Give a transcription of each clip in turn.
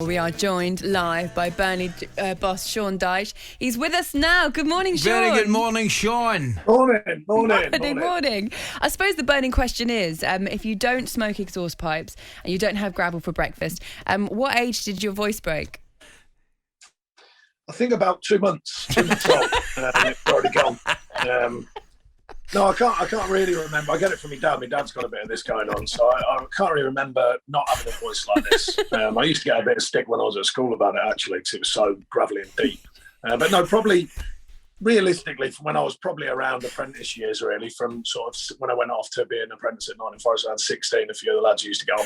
We are joined live by Burnley boss Sean Dyche. He's with us now. Good morning, Sean. Very good morning, Sean. Morning. I suppose the burning question is, if you don't smoke exhaust pipes and you don't have gravel for breakfast, what age did your voice break? I think about 2 months. 2 months old. It's already gone. No, I can't really remember. I get it from my dad. My dad's got a bit of this going on, so I can't really remember not having a voice like this. I used to get a bit of stick when I was at school about it, actually, because it was so gravelly and deep. But no, probably realistically, from when I was probably around apprentice years, really, from sort of when I went off to be an apprentice at Nottingham Forest around 16, a few of the lads used to get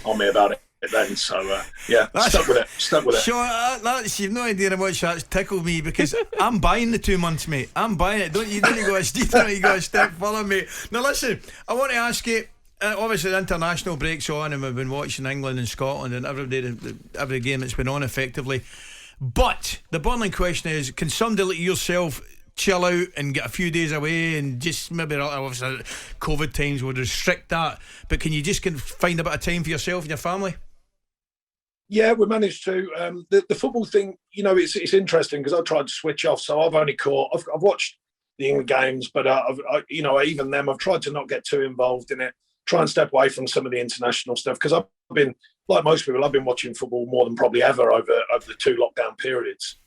on me about it then. So, yeah, stuck with it. Sean, you've no idea how much that's tickled me, because I'm buying the 2 months, mate. I'm buying it. You don't go a step further, mate. Now, listen, I want to ask you, obviously the international break's on and we've been watching England and Scotland and every game that's been on effectively. But the burning question is, can somebody like yourself chill out and get a few days away and just maybe, obviously COVID times would restrict that, but can you just find a bit of time for yourself and your family? Yeah, we managed to. The football thing, you know, it's interesting because I tried to switch off, so I've watched the England games, but even them, I've tried to not get too involved in it. Try and step away from some of the international stuff, because I've been, like most people, I've been watching football more than probably ever over the 2 lockdown periods.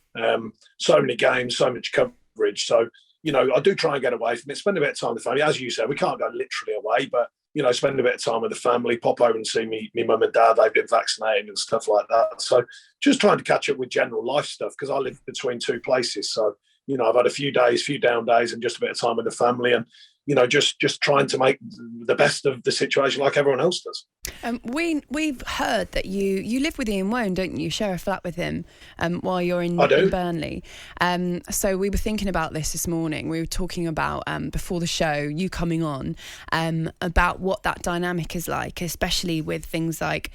So many games, so much coverage. So, you know, I do try and get away from it, spend a bit of time with the family. As you said, we can't go literally away, but, you know, spend a bit of time with the family, pop over and see me mum and dad. They've been vaccinated and stuff like that. So just trying to catch up with general life stuff, because I live between 2 places. So, you know, I've had a few down days and just a bit of time with the family, and, you know, just trying to make the best of the situation like everyone else does. We've heard that you live with Ian Woan, don't you? Share a flat with him while you're in Burnley. So we were thinking about this morning. We were talking about, before the show, you coming on, about what that dynamic is like, especially with things like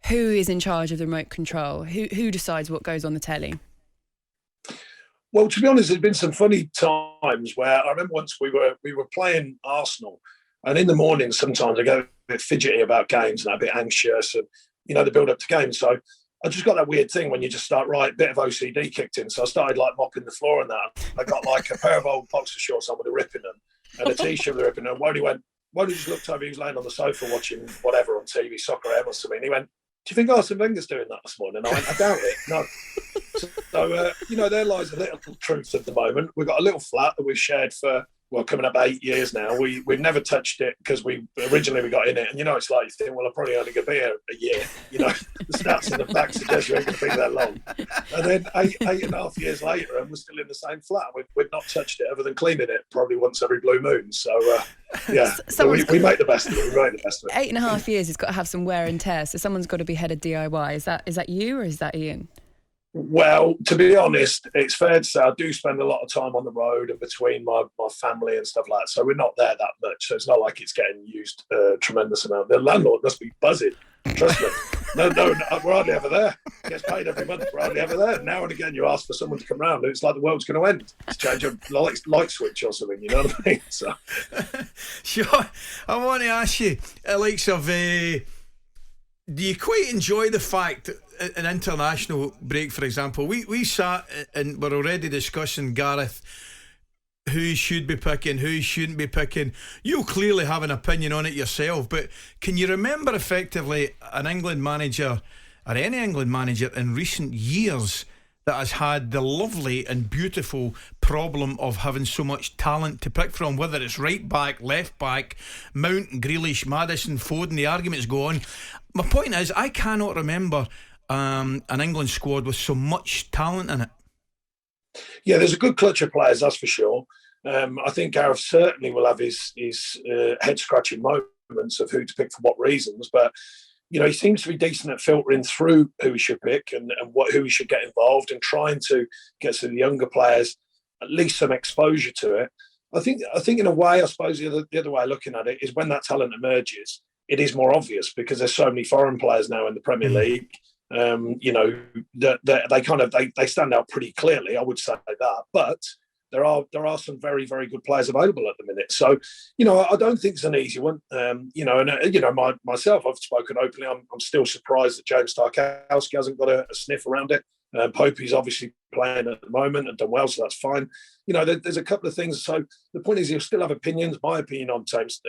who is in charge of the remote control, who decides what goes on the telly. Well, to be honest, there's been some funny times where I remember once we were playing Arsenal, and in the morning sometimes I get a bit fidgety about games and a bit anxious, and, you know, the build up to games. So I just got that weird thing when you just start, right, bit of OCD kicked in. So I started like mopping the floor and that. I got like a pair of old boxer shorts on with a rip in them and a t-shirt with a rip in them. Why just looked over, he was laying on the sofa watching whatever on TV, Soccer M or something. He went, "Do you think Arsene Wenger's doing that this morning?" I went, "I doubt it, no." So, you know, there lies a little truth at the moment. We've got a little flat that we've shared for, well, coming up 8 years now. We've never touched it because we originally got in it. And, you know, it's like you think, well, I'm probably only going to be here a year. You know, the stats in the back suggest you ain't going to be that long. And then eight and a half years later, and we're still in the same flat. We've not touched it other than cleaning it probably once every blue moon. So, yeah, so we make the best of it. We make the best of it. 8.5 years, it's got to have some wear and tear. So someone's got to be head of DIY. Is that you or is that Ian? Well, to be honest, it's fair to say I do spend a lot of time on the road and between my family and stuff like that. So we're not there that much. So it's not like it's getting used a tremendous amount. The landlord must be buzzing. Trust me. No, we're hardly ever there. Gets paid every month. We're hardly ever there. Now and again, you ask for someone to come round. It's like the world's going to end. It's change a light switch or something. You know what I mean? So, sure. I want to ask you, Alex, do you quite enjoy the fact that an international break, for example, we sat and we're already discussing, Gareth, who you should be picking, who you shouldn't be picking. You'll clearly have an opinion on it yourself, but can you remember effectively an England manager or any England manager in recent years that has had the lovely and beautiful problem of having so much talent to pick from, whether it's right back, left back, Mount, Grealish, Maddison, Foden, the arguments go on. My point is, I cannot remember an England squad with so much talent in it. Yeah, there's a good clutch of players, that's for sure. I think Gareth certainly will have his head-scratching moments of who to pick for what reasons, but, you know, he seems to be decent at filtering through who he should pick and who he should get involved, and trying to get some of the younger players at least some exposure to it. I think in a way, I suppose the other way of looking at it is when that talent emerges, it is more obvious because there's so many foreign players now in the Premier League. You know, that they stand out pretty clearly, I would say that. But there are some very, very good players available at the minute. So, I don't think it's an easy one. Myself, I've spoken openly. I'm still surprised that James Tarkowski hasn't got a sniff around it. Popey's obviously playing at the moment and done well, so that's fine. There's a couple of things. So the point is, he'll still have opinions. My opinion on James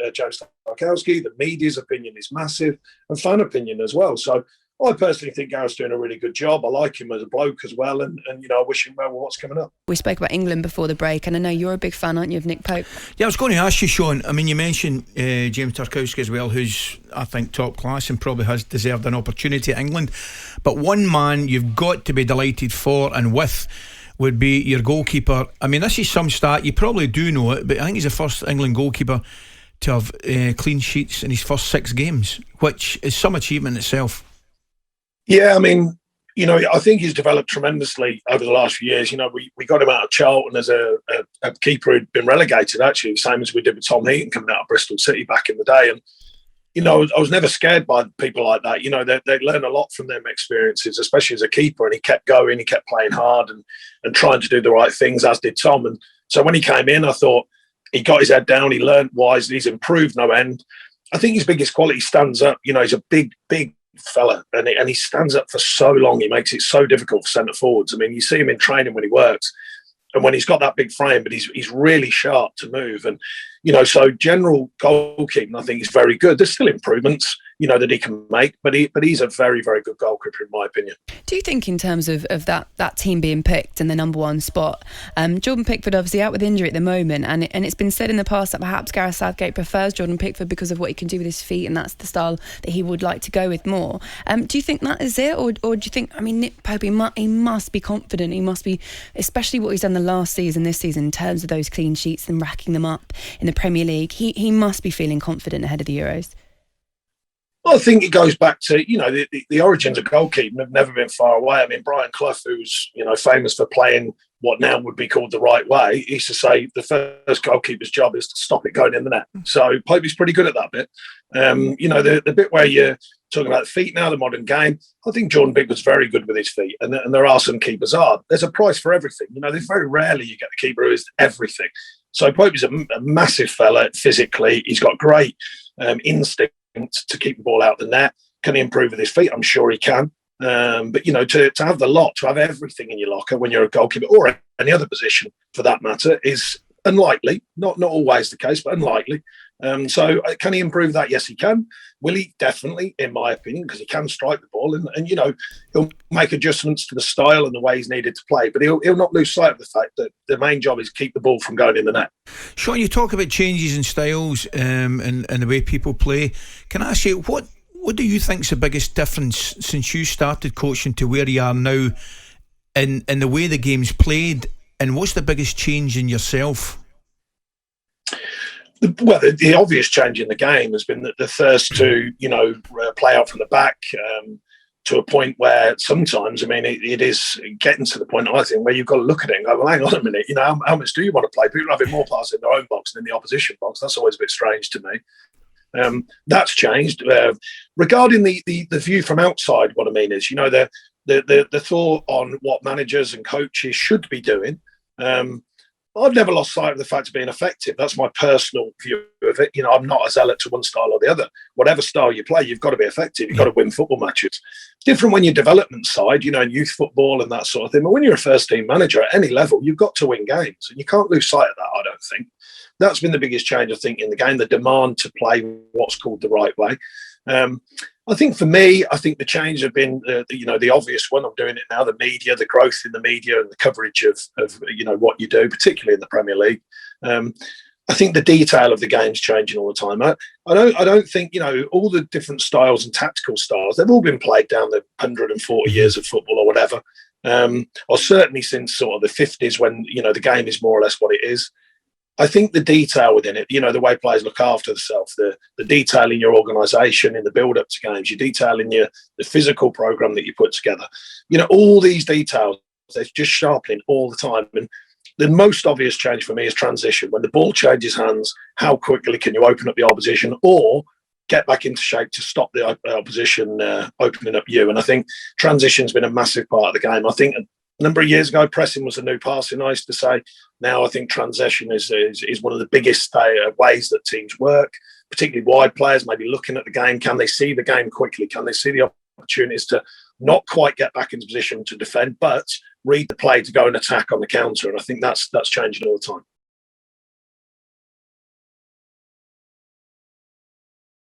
Tarkowski, the media's opinion is massive, and fan opinion as well. So I personally think Gareth's doing a really good job. I like him as a bloke as well, and I wish him well with what's coming up. We spoke about England before the break, and I know you're a big fan, aren't you, of Nick Pope? Yeah, I was going to ask you, Sean. I mean, you mentioned James Tarkowski as well, who's, I think, top class and probably has deserved an opportunity at England. But one man you've got to be delighted for and with would be your goalkeeper. I mean, this is some stat, you probably do know it, but I think he's the first England goalkeeper to have clean sheets in his first 6 games, which is some achievement itself. Yeah, I mean, I think he's developed tremendously over the last few years. We got him out of Charlton as a keeper who'd been relegated, actually, the same as we did with Tom Heaton coming out of Bristol City back in the day. And, I was never scared by people like that. They learn a lot from them experiences, especially as a keeper. And he kept going, he kept playing hard and trying to do the right things, as did Tom. And so when he came in, I thought he got his head down, he learned wisely, he's improved no end. I think his biggest quality stands up. He's a big fella, and he stands up for so long. He makes it so difficult for centre forwards. I mean, you see him in training when he works, and when he's got that big frame, but he's really sharp to move. And so general goalkeeping, I think, is very good. There's still improvements, that he can make, but he's a very, very good goalkeeper in my opinion. Do you think, in terms of that team being picked in the number 1 spot, Jordan Pickford obviously out with injury at the moment, and it's been said in the past that perhaps Gareth Southgate prefers Jordan Pickford because of what he can do with his feet, and that's the style that he would like to go with more. Do you think that is it, or do you think, I mean, Nick Pope, he must be confident, he must be, especially what he's done the last season, this season, in terms of those clean sheets and racking them up in the Premier League, he must be feeling confident ahead of the Euros. Well, I think it goes back to, the origins of goalkeeping have never been far away. I mean, Brian Clough, who's, famous for playing what now would be called the right way, he used to say the first goalkeeper's job is to stop it going in the net. So Pope is pretty good at that bit. The bit where you're talking about the feet now, the modern game, I think Jordan Pickford's very good with his feet. And there are some keepers are. There's a price for everything. There's very rarely you get the keeper who is everything. So Pope is a massive fella physically. He's got great instinct to keep the ball out the net. Can he improve with his feet? I'm sure he can. But to have the lot, to have everything in your locker when you're a goalkeeper or any other position for that matter is unlikely. Not always the case, but unlikely. So can he improve that? Yes, he can. Will he? Definitely, in my opinion, because he can strike the ball and he'll make adjustments to the style and the way he's needed to play. But he'll not lose sight of the fact that the main job is keep the ball from going in the net. Sean, you talk about changes in styles and the way people play. Can I ask you, what do you think's the biggest difference since you started coaching to where you are now in the way the game's played? And what's the biggest change in yourself? Well, the obvious change in the game has been the thirst to, play out from the back to a point where sometimes, I mean, it is getting to the point, I think, where you've got to look at it and go, well, hang on a minute, how much do you want to play? People are having more passes in their own box than in the opposition box. That's always a bit strange to me. That's changed. Regarding the view from outside, what I mean is, the thought on what managers and coaches should be doing. I've never lost sight of the fact of being effective. That's my personal view of it. I'm not a zealot to one style or the other. Whatever style you play, you've got to be effective. You've got to win football matches. Different when you're development side, in youth football and that sort of thing. But when you're a first team manager at any level, you've got to win games. And you can't lose sight of that, I don't think. That's been the biggest change, I think, in the game, the demand to play what's called the right way. I think for me, the change have been, the obvious one. I'm doing it now, the media, the growth in the media and the coverage of what you do, particularly in the Premier League. I think the detail of the game's changing all the time. I don't think, all the different styles and tactical styles, they've all been played down the 140 years of football or whatever. Or certainly since sort of the 50s when, the game is more or less what it is. I think the detail within it, the way players look after themselves, the detail in your organisation, in the build-up to games, your detail in the physical programme that you put together. All these details, they're just sharpening all the time. And the most obvious change for me is transition. When the ball changes hands, how quickly can you open up the opposition or get back into shape to stop the opposition opening up you? And I think transition's been a massive part of the game. I think A number of years ago, pressing was a new passing, I used to say. Now I think transition is one of the biggest ways that teams work, particularly wide players, maybe looking at the game. Can they see the game quickly? Can they see the opportunities to not quite get back into position to defend, but read the play to go and attack on the counter? And I think that's changing all the time.